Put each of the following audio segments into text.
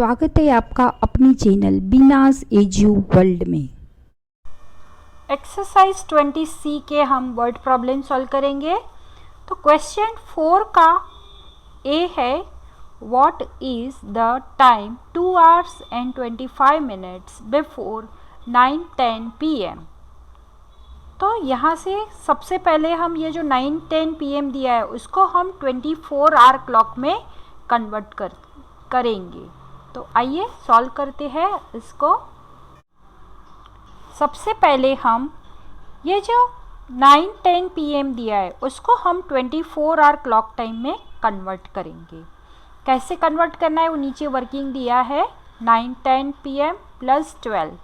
स्वागत है आपका अपनी चैनल बीनाज एजू वर्ल्ड में। एक्सरसाइज 20C के हम वर्ड प्रॉब्लम सॉल्व करेंगे। तो क्वेश्चन 4 का ए है, what is the time 2 hours and 25 minutes before 9:10 PM। तो यहाँ से सबसे पहले हम ये जो 9:10 PM दिया है उसको हम 24 आवर क्लॉक में कन्वर्ट करेंगे। तो आइए सॉल्व करते हैं इसको। सबसे पहले हम ये जो 9:10 PM दिया है उसको हम 24 आवर क्लॉक टाइम में कन्वर्ट करेंगे। कैसे कन्वर्ट करना है वो नीचे वर्किंग दिया है। 9:10 PM प्लस 12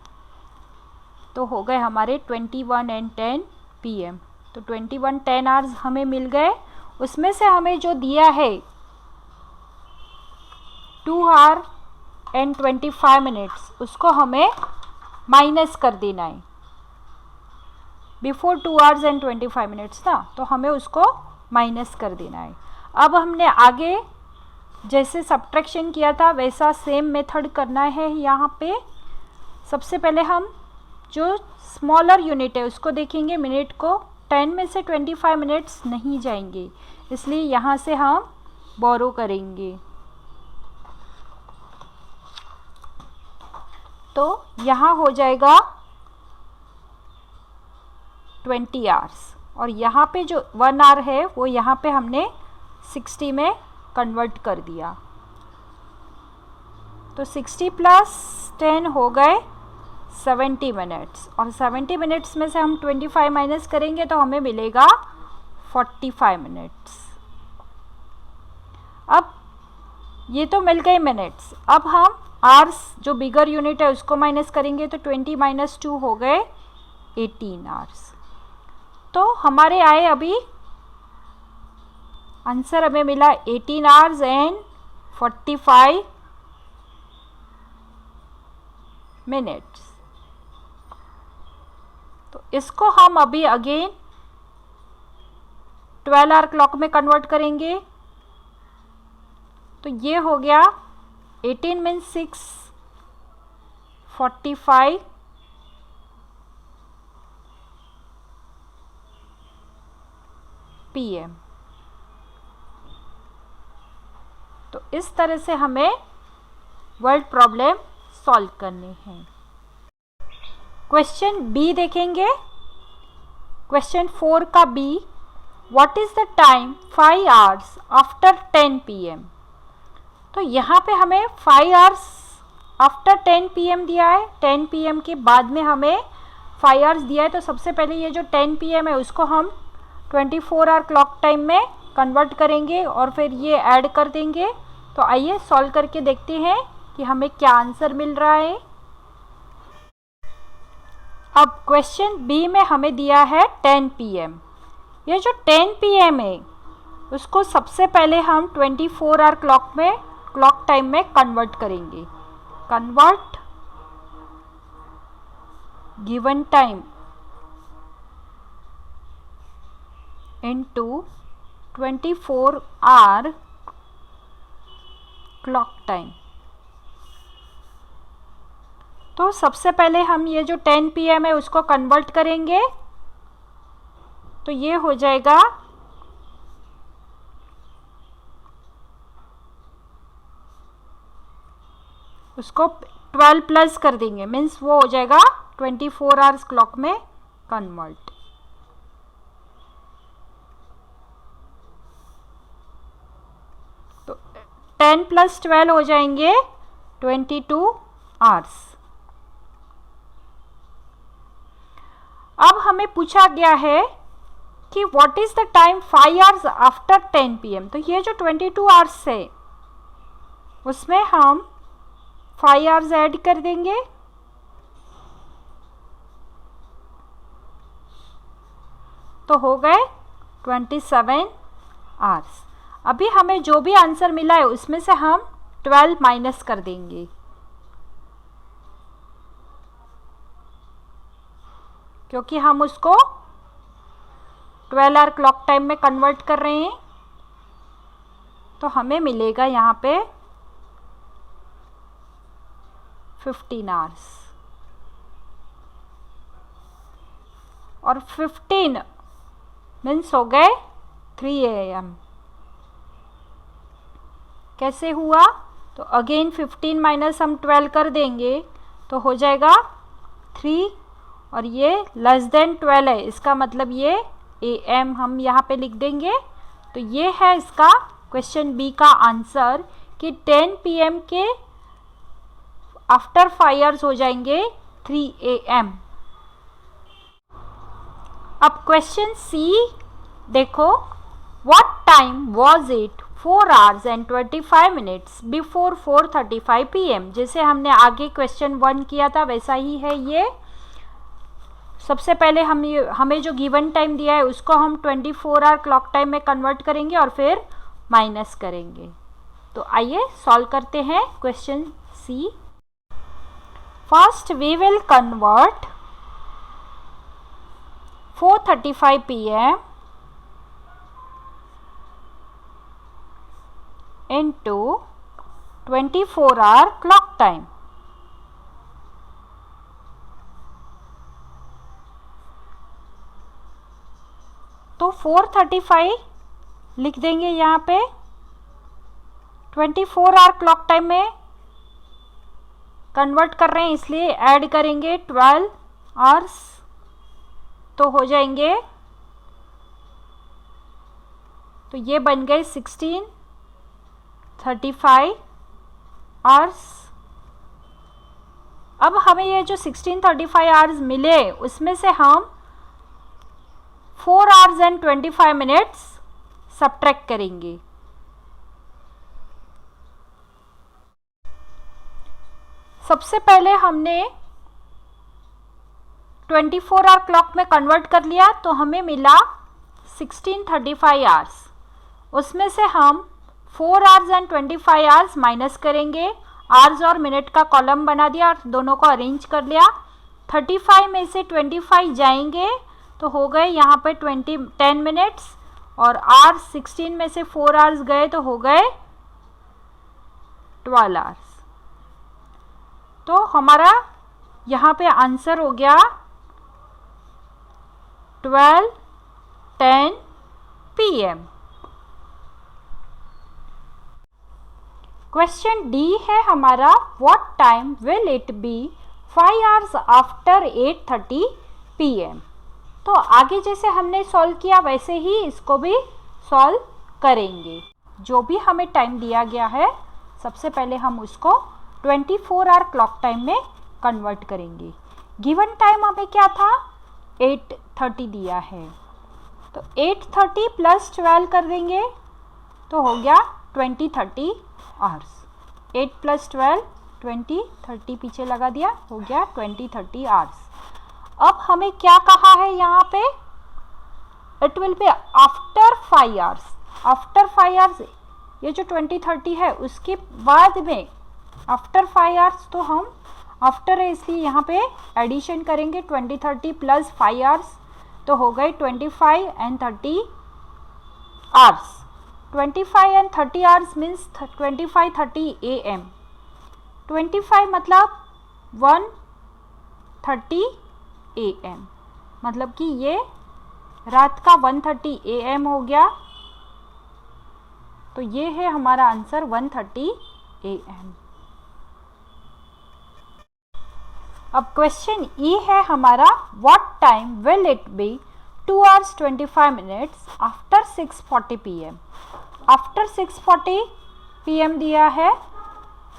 तो हो गए हमारे 21 and 10 PM। तो 21 10 आवर्स हमें मिल गए। उसमें से हमें जो दिया है 2 hour and 25 minutes उसको हमें माइनस कर देना है। बिफोर 2 hours and 25 minutes ना, तो हमें उसको माइनस कर देना है। अब हमने आगे जैसे सब्ट्रैक्शन किया था वैसा सेम मेथड करना है। यहाँ पे सबसे पहले हम जो स्मॉलर यूनिट है उसको देखेंगे। मिनट को 10 में से 25 मिनट्स नहीं जाएंगे, इसलिए यहाँ से हम बोरो करेंगे। तो यहाँ हो जाएगा 20 आवर्स और यहाँ पे जो 1 आवर है वो यहाँ पे हमने 60 में कन्वर्ट कर दिया। तो 60 प्लस 10 हो गए 70 मिनट्स और 70 मिनट्स में से हम 25 माइनस करेंगे तो हमें मिलेगा 45 मिनट्स। अब ये तो मिल गए मिनट्स। अब हम आवर्स जो बिगर यूनिट है उसको माइनस करेंगे तो 20 - 2 हो गए 18 आवर्स। तो हमारे आए अभी आंसर हमें मिला 18 आवर्स एंड 45 मिनट्स। तो इसको हम अभी अगेन 12 आवर क्लॉक में कन्वर्ट करेंगे। तो ये हो गया 18 मीन्स 6 45 PM। तो इस तरह से हमें वर्ड प्रॉब्लम सॉल्व करने हैं। क्वेश्चन बी देखेंगे। क्वेश्चन 4 का B, what is the time 5 hours after 10 PM। तो यहाँ पे हमें 5 hours आफ्टर 10 PM दिया है। 10 PM के बाद में हमें 5 hours दिया है। तो सबसे पहले ये जो 10 PM है उसको हम 24 आवर क्लॉक टाइम में कन्वर्ट करेंगे और फिर ये ऐड कर देंगे। तो आइए सॉल्व करके देखते हैं कि हमें क्या आंसर मिल रहा है। अब क्वेश्चन बी में हमें दिया है 10 PM। ये जो 10 PM है उसको सबसे पहले हम 24 आवर क्लॉक टाइम में कन्वर्ट करेंगे। Convert given time into 24 hour clock time. तो सबसे पहले हम ये जो 10 PM है उसको कन्वर्ट करेंगे। तो ये हो जाएगा उसको 12 प्लस कर देंगे, मीन्स वो हो जाएगा 24 आवर्स क्लॉक में कन्वर्ट। तो 10 + 12 हो जाएंगे 22 आवर्स। अब हमें पूछा गया है कि what is the time 5 hours after 10 PM। तो ये जो 22 आवर्स है उसमें हम 5 hours ऐड कर देंगे। तो हो गए 27 आवर्स। अभी हमें जो भी आंसर मिला है उसमें से हम 12 माइनस कर देंगे, क्योंकि हम उसको 12 आवर क्लॉक टाइम में कन्वर्ट कर रहे हैं। तो हमें मिलेगा यहाँ पे 15 आवर्स, और 15 मीन्स हो गए 3 AM। कैसे हुआ? तो अगेन 15 माइनस हम 12 कर देंगे तो हो जाएगा 3, और ये लेस देन 12 है, इसका मतलब ये AM हम यहाँ पे लिख देंगे। तो ये है इसका क्वेश्चन बी का आंसर कि 10 PM के आफ्टर 5 आवर्स हो जाएंगे 3 AM। अब क्वेश्चन सी देखो, what time was it 4 hours and 25 minutes before 4:35 PM। जैसे हमने आगे क्वेश्चन 1 किया था वैसा ही है ये। सबसे पहले हमें जो गिवन टाइम दिया है उसको हम 24 आवर क्लॉक टाइम में कन्वर्ट करेंगे और फिर माइनस करेंगे। तो आइए सॉल्व करते हैं question C. First we will convert 4:35 PM into 24 hour clock time। तो 4:35 लिख देंगे यहाँ पे, 24 आवर क्लॉक टाइम में कन्वर्ट कर रहे हैं इसलिए ऐड करेंगे 12 आवर्स, तो हो जाएंगे, तो ये बन गए 16:35 आवर्स। अब हमें ये जो 16:35 आवर्स मिले उसमें से हम 4 hours and 25 minutes सब्ट्रैक्ट करेंगे। सबसे पहले हमने 24 आवर क्लॉक में कन्वर्ट कर लिया तो हमें मिला 16:35 आवर्स। उसमें से हम 4 hours and 25 hours माइनस करेंगे, आवर्स और मिनट का कॉलम बना दिया और दोनों को अरेंज कर लिया। 35 में से 25 जाएंगे तो हो गए यहाँ पे 10 मिनट्स, और आवर्स 16 में से 4 आवर्स गए तो हो गए 12 आवर्स। तो हमारा यहाँ पे आंसर हो गया 12:10 PM। क्वेश्चन डी है हमारा, what time will it be 5 hours after 8:30 PM। तो आगे जैसे हमने सॉल्व किया वैसे ही इसको भी सॉल्व करेंगे। जो भी हमें टाइम दिया गया है सबसे पहले हम उसको 24 आवर क्लॉक टाइम में कन्वर्ट करेंगे। गिवन टाइम हमें क्या था, 8:30 दिया है, तो 8:30 प्लस 12 कर देंगे तो हो गया 20:30 आवर्स। 8 + 12 20, 30 पीछे लगा दिया, हो गया 20:30 आवर्स। अब हमें क्या कहा है यहाँ पे, it will be after 5 hours. After 5 hours ये जो 20:30 है उसके बाद में आफ्टर 5 आवर्स, तो हम आफ्टर है इसलिए यहाँ पे एडिशन करेंगे 20:30 + 5 आवर्स, तो हो गए 25 and 30 hours. 25 and 30 hours means 25:30 AM। 25 मतलब 1:30 AM, मतलब कि ये रात का 1:30 AM हो गया। तो ये है हमारा आंसर 1:30 AM। अब क्वेश्चन ई है हमारा, what time will it be 2 hours 25 minutes after 6:40 PM। After 6:40 PM दिया है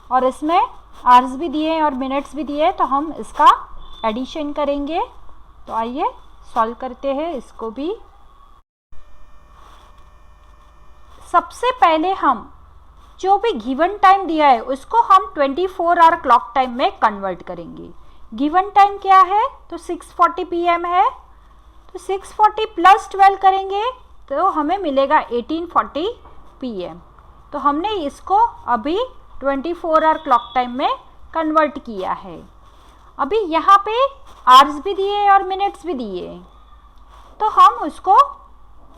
और इसमें आवर्स भी दिए और मिनट्स भी दिए, तो हम इसका एडिशन करेंगे। तो आइए सॉल्व करते हैं इसको भी। सबसे पहले हम जो भी गिवन टाइम दिया है उसको हम 24 आवर क्लॉक टाइम में कन्वर्ट करेंगे। गिवन टाइम क्या है, तो 6:40 PM है, तो 6:40 + 12 करेंगे तो हमें मिलेगा 18:40 PM। तो हमने इसको अभी 24 आवर क्लॉक टाइम में कन्वर्ट किया है। अभी यहाँ पे आवर्स भी दिए और मिनट्स भी दिए, तो हम उसको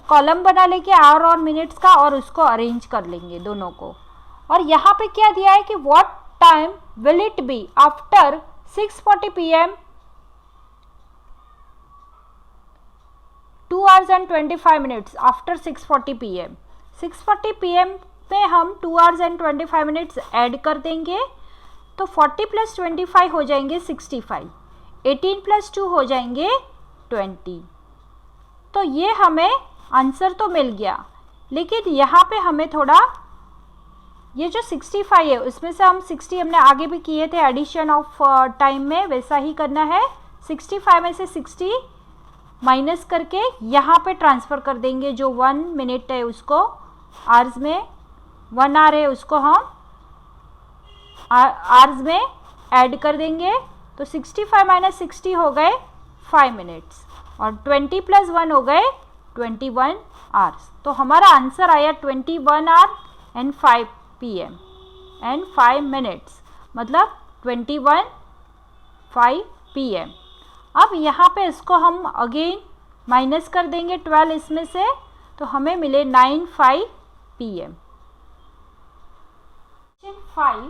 कॉलम बना लेंगे आवर और मिनट्स का और उसको अरेंज कर लेंगे दोनों को। और यहाँ पे क्या दिया है कि what time will it be after 6:40 p.m.? 2 hours and 25 minutes after 6:40 p.m. 6:40 p.m. पे हम 2 hours and 25 minutes ऐड कर देंगे, तो 40 + 25 हो जाएंगे 65, 18 + 2 हो जाएंगे 20। तो ये हमें आंसर तो मिल गया, लेकिन यहाँ पे हमें थोड़ा ये जो 65 है उसमें से हम 60 हमने आगे भी किए थे एडिशन ऑफ टाइम में, वैसा ही करना है। 65 में से 60 माइनस करके यहाँ पे ट्रांसफ़र कर देंगे, जो 1 मिनट है उसको आवर्स में, 1 आवर है उसको हम आवर्स में ऐड कर देंगे। तो 65 - 60 हो गए 5 मिनट्स और 20 + 1 हो गए 21 आवर्स। तो हमारा आंसर आया 21 our and 5 PM and 5 minutes, मतलब 21:05 PM। अब यहाँ पे इसको हम अगेन माइनस कर देंगे 12 इसमें से, तो हमें मिले 9:05 PM। Question 5,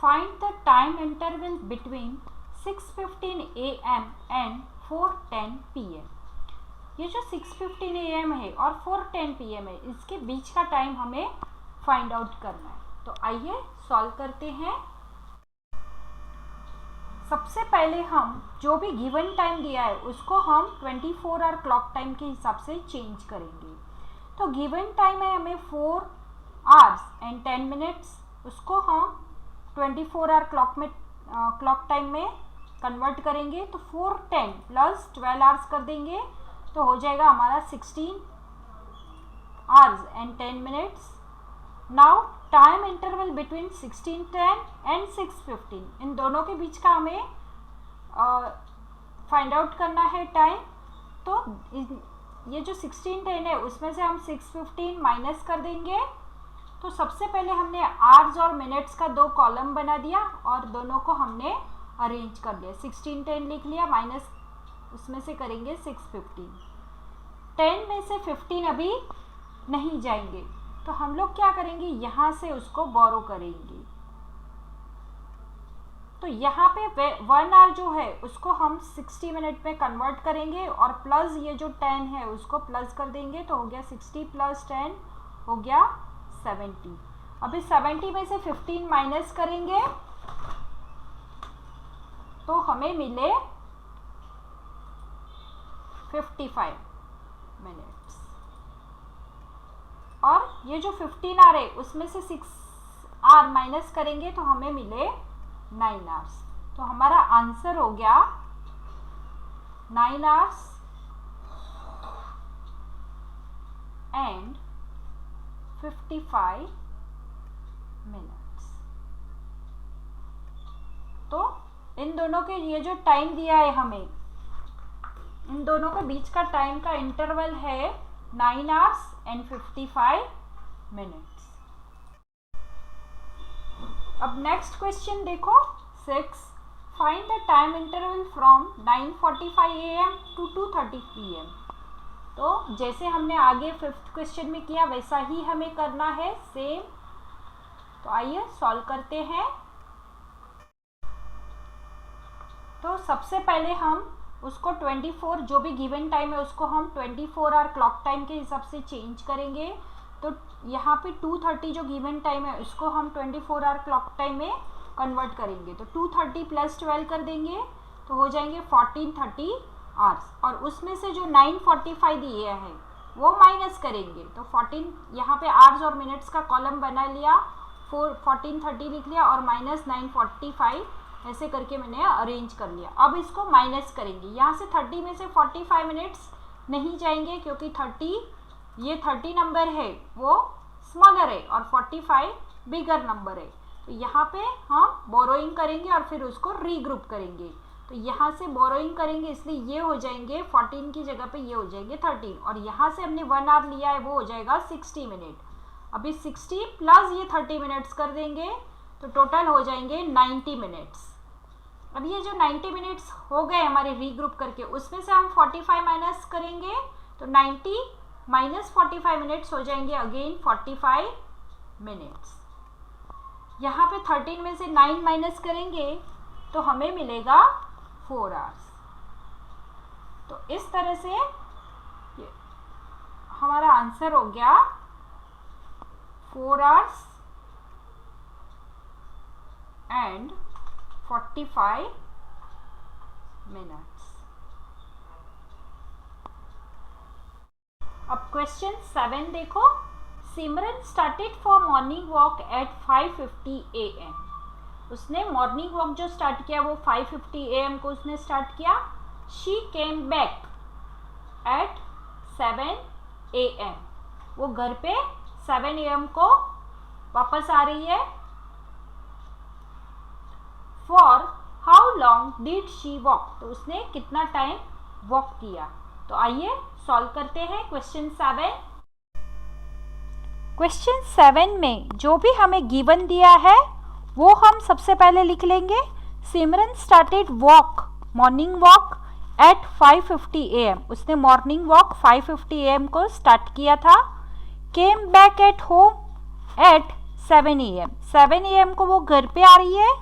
find the time interval between 6:15 AM and 4:10 PM। ये जो 6:15 AM है और 4:10 PM है, इसके बीच का टाइम हमें फाइंड आउट करना है। तो आइए सॉल्व करते हैं। सबसे पहले हम जो भी गिवन टाइम दिया है उसको हम 24 आवर क्लॉक टाइम के हिसाब से चेंज करेंगे। तो गिवन टाइम है हमें 4 hours and 10 minutes, उसको हम 24 आवर क्लॉक टाइम में कन्वर्ट करेंगे। तो 4:10 + 12 आवर्स कर देंगे, तो हो जाएगा हमारा 16 hours and 10 minutes। Now time interval between 16:10 and 6:15, इन दोनों के बीच का हमें फाइंड आउट करना है टाइम। तो ये जो 16:10 है उसमें से हम 6:15 माइनस कर देंगे। तो सबसे पहले हमने आवर्स और मिनट्स का 2 कॉलम बना दिया और दोनों को हमने अरेंज कर लिया। 16:10 लिख लिया, माइनस उसमें से करेंगे 6:15। 10 में से 15 अभी नहीं जाएंगे, तो हम लोग क्या करेंगे, यहाँ से उसको बोरो करेंगे। तो यहाँ पे 1 आवर जो है उसको हम 60 मिनट में कन्वर्ट करेंगे और प्लस ये जो 10 है उसको प्लस कर देंगे, तो हो गया 60 + 10 हो गया 70। अभी 70 में से 15 माइनस करेंगे तो हमें मिले 55 मिनट्स। और ये जो 15 आवर है उसमें से 6 आवर माइनस करेंगे तो हमें मिले 9 आवर्स। तो हमारा आंसर हो गया 9 आवर्स एंड 55 मिनट्स। तो इन दोनों के ये जो टाइम दिया है हमें, इन दोनों के बीच का टाइम का इंटरवल है 9 आवर्स एंड 55 मिनट्स। अब नेक्स्ट क्वेश्चन देखो 6, find the time interval from 9:45 AM to 2:30 PM। तो जैसे हमने आगे 5th क्वेश्चन में किया वैसा ही हमें करना है, सेम। तो आइए सॉल्व करते हैं। तो सबसे पहले हम उसको 24, जो भी गिवन टाइम है उसको हम 24 आवर क्लॉक टाइम के हिसाब से चेंज करेंगे। तो यहाँ पे 2:30 जो गिवन टाइम है उसको हम 24 आवर क्लॉक टाइम में कन्वर्ट करेंगे। तो 2:30 + 12 कर देंगे तो हो जाएंगे 14:30 आवर्स। और उसमें से जो 9:45 दिए हैं वो माइनस करेंगे। तो 14 यहाँ पे आवर्स और मिनट्स का कॉलम बना लिया, 14:30 लिख लिया और माइनस 9:45 ऐसे करके मैंने अरेंज कर लिया। अब इसको माइनस करेंगे, यहाँ से 30 में से 45 मिनट्स नहीं जाएंगे क्योंकि 30 नंबर है वो स्मॉलर है और 45 बिगर नंबर है। तो यहाँ पे हम बोरोइंग करेंगे और फिर उसको रीग्रुप करेंगे। तो यहाँ से बोरोइंग करेंगे इसलिए ये हो जाएंगे 14 की जगह पे ये हो जाएंगे 13, और यहाँ से हमने 1 आवर लिया है वो हो जाएगा 60 मिनट। अभी 60 + ये 30 मिनट्स कर देंगे तो टोटल हो जाएंगे 90 मिनट्स। अब ये जो 90 मिनट्स हो गए हमारे रीग्रुप करके, उसमें से हम 45 माइनस करेंगे तो 90 - 45 मिनट्स हो जाएंगे अगेन 45 मिनट्स। यहाँ पे 13 में से 9 माइनस करेंगे तो हमें मिलेगा 4 आवर्स। तो इस तरह से हमारा आंसर हो गया 4 आवर्स एंड 45 मिनट्स। अब क्वेश्चन 7 देखो। Simran started for morning walk at 5:50 AM। उसने मॉर्निंग वॉक जो स्टार्ट किया वो 5:50 AM को उसने स्टार्ट किया। She came back at 7 AM। वो घर पे 7 AM को वापस आ रही है। For how long did she walk. तो उसने कितना टाइम वॉक किया। तो आइए सॉल्व करते हैं क्वेश्चन 7। क्वेश्चन 7 में जो भी हमें गिवन दिया है वो हम सबसे पहले लिख लेंगे। Simran started walk, morning walk at 5:50 AM। उसने मॉर्निंग वॉक 5:50 AM को स्टार्ट किया था। Came back at home at 7 AM। 7 AM को वो घर पे आ रही है।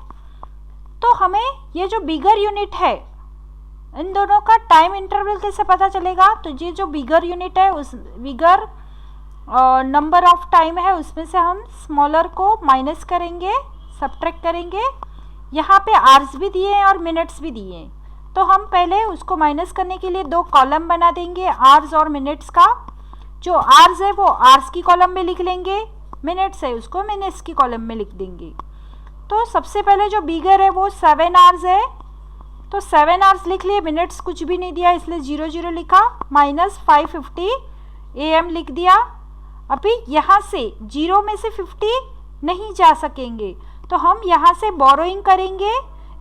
तो हमें ये जो बिगर यूनिट है इन दोनों का टाइम इंटरवल कैसे पता चलेगा। तो ये जो बिगर यूनिट है उस बिगर नंबर ऑफ टाइम है उसमें से हम स्मॉलर को माइनस करेंगे, सब्ट्रैक्ट करेंगे। यहाँ पे आवर्स भी दिए हैं और मिनट्स भी दिए हैं। तो हम पहले उसको माइनस करने के लिए 2 कॉलम बना देंगे आवर्स और मिनट्स का। जो आवर्स है वो आवर्स की कॉलम में लिख लेंगे, मिनट्स है उसको मिनट्स की कॉलम में लिख देंगे। तो सबसे पहले जो बिगर है वो 7 आवर्स है। तो 7 आवर्स लिख लिए, मिनट्स कुछ भी नहीं दिया इसलिए 0 लिखा, माइनस 5:50 AM लिख दिया। अभी यहाँ से 0 में से 50 नहीं जा सकेंगे तो हम यहाँ से बोरोइंग करेंगे।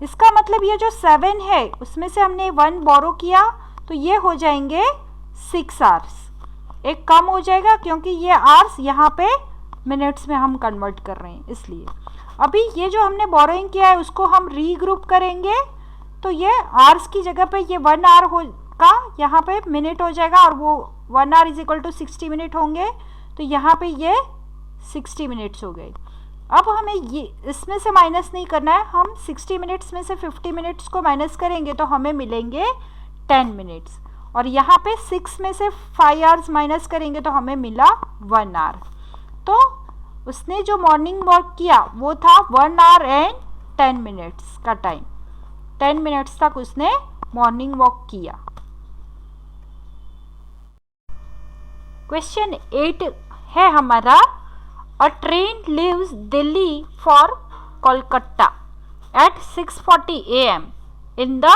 इसका मतलब ये जो 7 है उसमें से हमने 1 बोरो किया तो ये हो जाएंगे 6 आवर्स। एक कम हो जाएगा क्योंकि ये आवर्स यहाँ पे मिनट्स में हम कन्वर्ट कर रहे हैं इसलिए। अभी ये जो हमने बोरोइंग किया है उसको हम रीग्रुप करेंगे। तो ये आवर्स की जगह पे ये 1 आवर होगा, यहाँ पे मिनट हो जाएगा और वो 1 hour is equal to 60 minute होंगे। तो यहाँ पे ये 60 मिनट्स हो गए। अब हमें ये इसमें से माइनस नहीं करना है, हम 60 मिनट्स में से 50 मिनट्स को माइनस करेंगे तो हमें मिलेंगे 10 मिनट्स। और यहाँ पे 6 में से 5 आवर्स माइनस करेंगे तो हमें मिला 1 आवर। तो उसने जो मॉर्निंग वॉक किया वो था 1 आवर एंड 10 मिनट्स का टाइम। 10 मिनट्स तक उसने मॉर्निंग वॉक किया। क्वेश्चन 8 है हमारा। A train leaves Delhi for Kolkata at 6:40 AM in the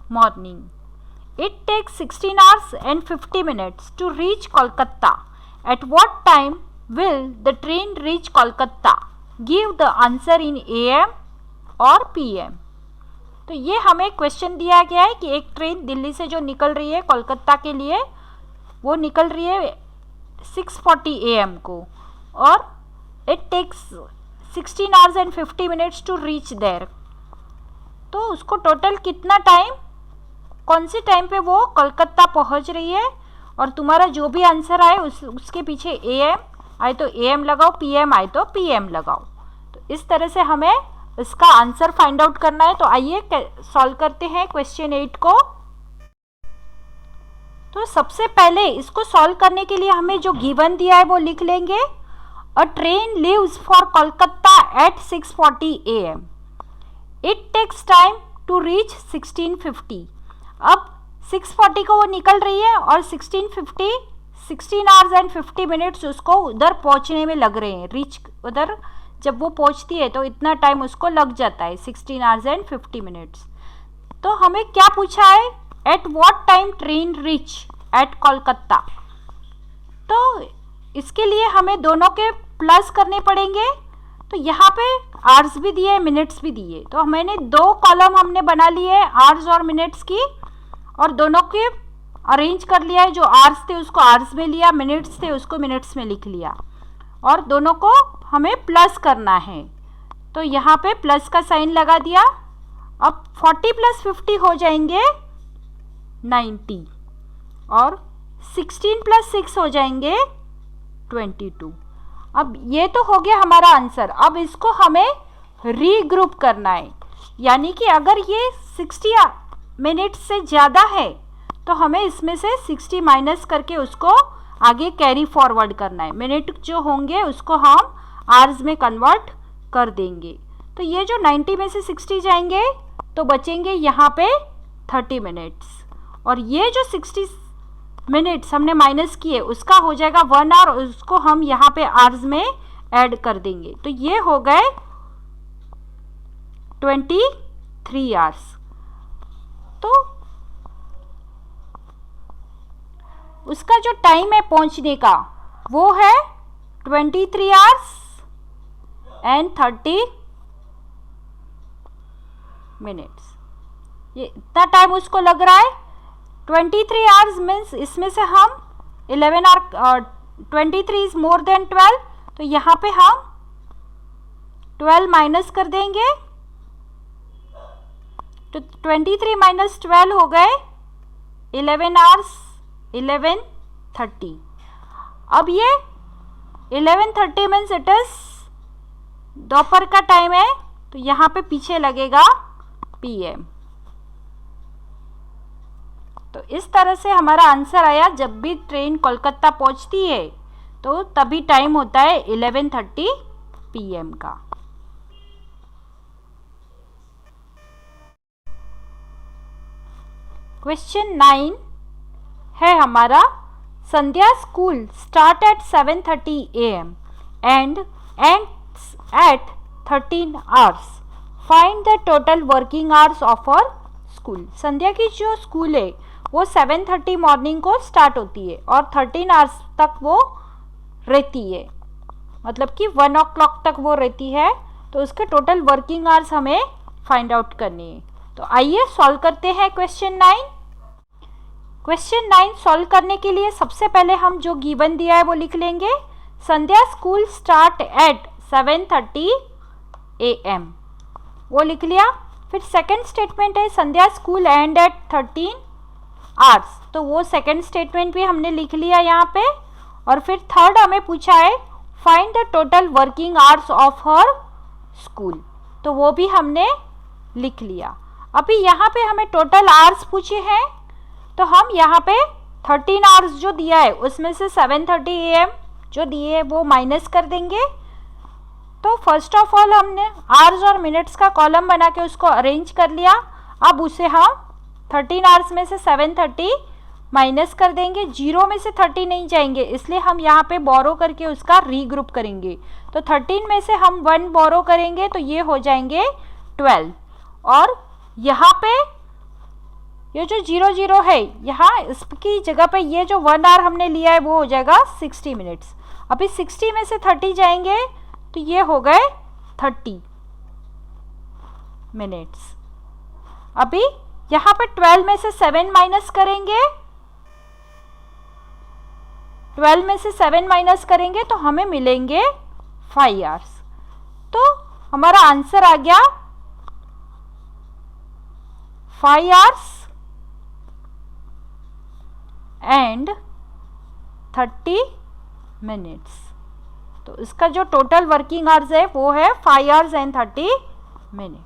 morning. It takes 16 hours and 50 minutes to reach Kolkata. At what time will the train reach Kolkata? Give the answer in AM or PM. तो ये हमें question दिया गया है कि एक train Delhi से जो निकल रही है कोलकाता के लिए वो निकल रही है 6:40 AM को और it takes 16 hours and 50 minutes to reach there. तो उसको टोटल कितना टाइम, कौन सी टाइम पे वो कोलकाता पहुंच रही है। और तुम्हारा जो भी आंसर आए उसके पीछे AM आए तो AM लगाओ, PM आए तो PM लगाओ। तो इस तरह से हमें इसका आंसर फाइंड आउट करना है। तो आइए सॉल्व करते हैं क्वेश्चन 8 को। तो सबसे पहले इसको सॉल्व करने के लिए हमें जो गिवन दिया है वो लिख लेंगे। A train leaves for Kolkata at 6:40 AM. It takes time to reach 16:50। अब 6:40 को वो निकल रही है और 16 आवर्स एंड 50 मिनट्स उसको उधर पहुंचने में लग रहे हैं। रीच उधर जब वो पहुंचती है तो इतना टाइम उसको लग जाता है, 16 आवर्स एंड 50 मिनट्स। तो हमें क्या पूछा है, at what time train reach at Kolkata. तो इसके लिए हमें दोनों के प्लस करने पड़ेंगे। तो यहाँ पे आवर्स भी दिए, मिनट्स भी दिए। तो मैंने 2 कॉलम हमने बना लिए आवर्स और मिनट्स की और दोनों के अरेंज कर लिया है। जो आवर्स थे उसको आवर्स में लिया, मिनट्स थे उसको मिनट्स में लिख लिया और दोनों को हमें प्लस करना है। तो यहाँ पे प्लस का साइन लगा दिया। अब 40 + 50 हो जाएंगे 90 और 16 + 6 हो जाएंगे 22। अब ये तो हो गया हमारा आंसर। अब इसको हमें रीग्रुप करना है। यानी कि अगर ये 60 मिनट से ज़्यादा है तो हमें इसमें से 60 माइनस करके उसको आगे कैरी फॉरवर्ड करना है। मिनट जो होंगे उसको हम आवर्स में कन्वर्ट कर देंगे। तो ये जो 90 में से 60 जाएंगे तो बचेंगे यहाँ पे 30 मिनट्स, और ये जो 60 मिनट्स हमने माइनस किए उसका हो जाएगा 1 आवर, उसको हम यहाँ पे आवर्स में ऐड कर देंगे। तो ये हो गए 23 आवर्स। तो उसका जो टाइम है पहुंचने का वो है 23 आवर्स एंड 30 मिनट्स। ये इतना टाइम उसको लग रहा है। 23 आवर्स मीन्स इसमें से हम 11 आवर 23 इज मोर देन 12, तो यहाँ पे हम 12 माइनस कर देंगे। तो 23 माइनस 12 हो गए 11 आवर्स 11:30। अब ये 11:30 मीन्स इट इज दोपहर का टाइम है, तो यहाँ पे पीछे लगेगा PM। तो इस तरह से हमारा आंसर आया, जब भी ट्रेन कोलकाता पहुँचती है तो तभी टाइम होता है 11:30 PM का। क्वेश्चन 9 है हमारा, Sandhya school start at 7:30 AM and ends at 13 hours. Find the total working hours of our school. Sandhya की जो स्कूल है वो 7:30 मॉर्निंग को स्टार्ट होती है और 13 आवर्स तक वो रहती है, मतलब कि 1 o'clock तक वो रहती है। तो उसके टोटल वर्किंग आवर्स हमें फाइंड आउट करनी है। तो आइए सॉल्व करते हैं क्वेश्चन 9। क्वेश्चन 9 सॉल्व करने के लिए सबसे पहले हम जो गिवन दिया है वो लिख लेंगे। संध्या स्कूल स्टार्ट एट 7:30 AM, वो लिख लिया। फिर सेकंड स्टेटमेंट है संध्या स्कूल एंड एट 13 आवर्स, तो वो सेकंड स्टेटमेंट भी हमने लिख लिया यहाँ पे। और फिर थर्ड हमें पूछा है find the total working hours of her school, तो वो भी हमने लिख लिया। अभी यहाँ पे हमें टोटल आवर्स पूछे हैं, तो हम यहाँ पे 13 आवर्स जो दिया है उसमें से 7:30 AM जो दिए है वो माइनस कर देंगे। तो फर्स्ट ऑफ ऑल हमने आवर्स और मिनट्स का कॉलम बना के उसको अरेंज कर लिया। अब उसे हम 13 आवर्स में से 7:30 माइनस कर देंगे। 0 में से 30 नहीं जाएंगे, इसलिए हम यहाँ पे बोरो करके उसका रीग्रुप करेंगे। तो 13 में से हम 1 बोरो करेंगे तो ये हो जाएंगे 12, और यहाँ पे ये जो 0 है यहाँ इसकी जगह पे ये जो 1 आवर हमने लिया है वो हो जाएगा 60 मिनट्स। अभी 60 में से 30 जाएंगे तो ये हो गए 30 मिनट्स। अभी यहाँ पे 12 में से 7 माइनस करेंगे, 12 में से 7 माइनस करेंगे तो हमें मिलेंगे 5 आवर्स। तो हमारा आंसर आ गया 5 आवर्स एंड 30 मिनट्स। तो इसका जो टोटल वर्किंग आवर्स है वो है 5 आवर्स एंड 30 मिनट्स।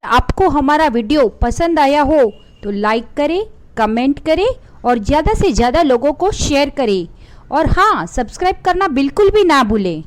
आपको हमारा वीडियो पसंद आया हो तो लाइक करें, कमेंट करें और ज़्यादा से ज़्यादा लोगों को शेयर करें। और हाँ, सब्सक्राइब करना बिल्कुल भी ना भूलें।